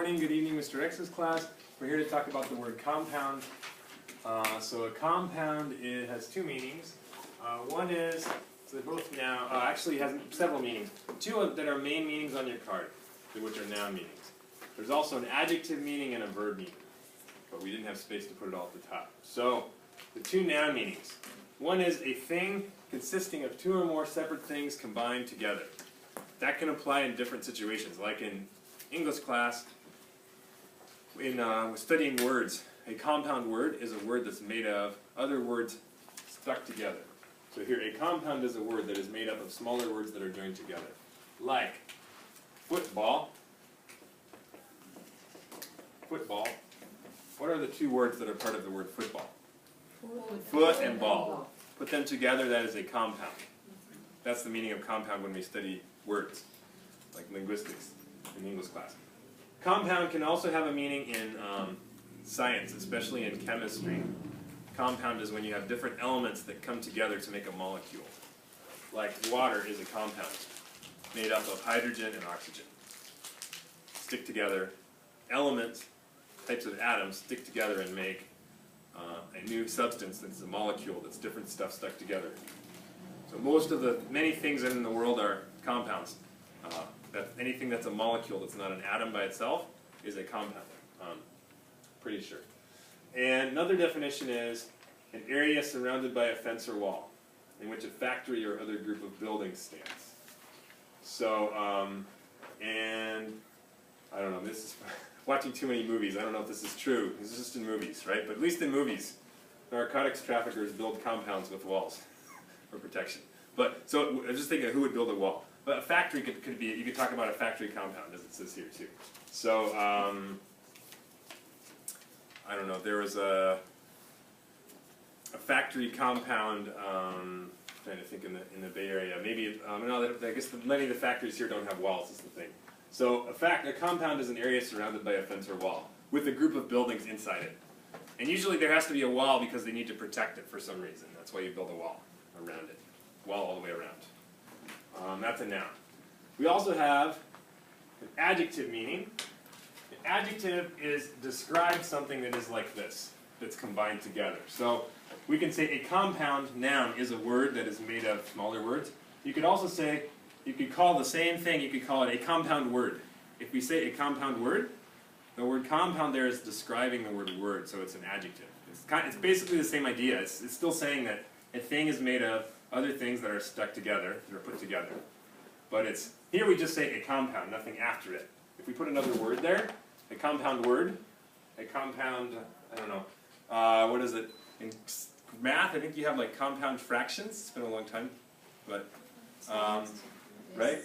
morning, good evening, Mr. X's class. We're here to talk about the word compound. So a compound has two meanings. One is, so they both now, actually has several meanings. Two that are main meanings on your card, which are noun meanings. There's also an adjective meaning and a verb meaning, but we didn't have space to put it all at the top. So the two noun meanings. One is a thing consisting of two or more separate things combined together. That can apply in different situations, like in English class, with studying words. A compound word is a word that's made of other words stuck together. So here, a compound is a word that is made up of smaller words that are joined together. Like football. Football. What are the two words that are part of the word football? Foot and ball. Put them together, that is a compound. That's the meaning of compound when we study words, like linguistics in English class. Compound can also have a meaning in science, especially in chemistry. Compound is when you have different elements that come together to make a molecule. Like water is a compound made up of hydrogen and oxygen. Stick together. Elements, types of atoms, stick together and make a new substance that's a molecule that's different stuff stuck together. So most of the many things in the world are compounds. Anything that's a molecule that's not an atom by itself is a compound. Pretty sure. And another definition is an area surrounded by a fence or wall in which a factory or other group of buildings stands. So, and I don't know, this is watching too many movies. I don't know if this is true. This is just in movies, right? But at least in movies, narcotics traffickers build compounds with walls for protection. But so I was just thinking, who would build a wall? But a factory could be. You could talk about a factory compound, as it says here too. So I don't know. There was a factory compound. Trying to think in the Bay Area. Maybe no. I guess many of the factories here don't have walls. Is the thing. So a compound is an area surrounded by a fence or wall with a group of buildings inside it. And usually there has to be a wall because they need to protect it for some reason. That's why you build a wall around it. Wall all the way around. That's a noun. We also have an adjective meaning. An adjective describes something that is like this, that's combined together. So we can say a compound noun is a word that is made of smaller words. You could also say, you could call the same thing, you could call it a compound word. If we say a compound word, the word compound there is describing the word word, so it's an adjective. It's basically the same idea. It's still saying that a thing is made of other things that are stuck together, that are put together. But here we just say a compound, nothing after it. If we put another word there, a compound word, a compound, I don't know, what is it? In math, I think you have like compound fractions. It's been a long time, but, right?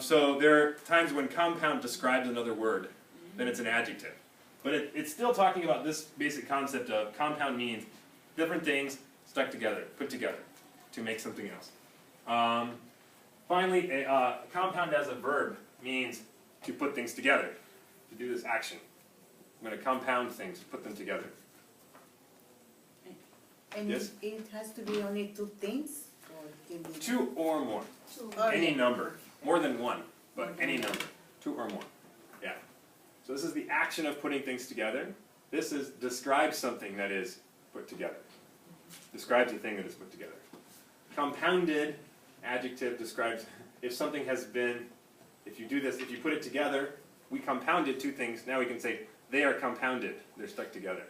So there are times when compound describes another word, then it's an adjective. But it's still talking about this basic concept of compound means different things stuck together, put together, to make something else. Finally, a compound as a verb means to put things together, to do this action. I'm going to compound things, put them together. And yes? It has to be only two things? Or can be two or more. Any number. More than one, but any number. Two or more. Yeah. So this is the action of putting things together. This describes something that is put together. Describes a thing that is put together. Compounded adjective describes if something has been, if you do this, if you put it together, we compounded two things, now we can say they are compounded, they're stuck together.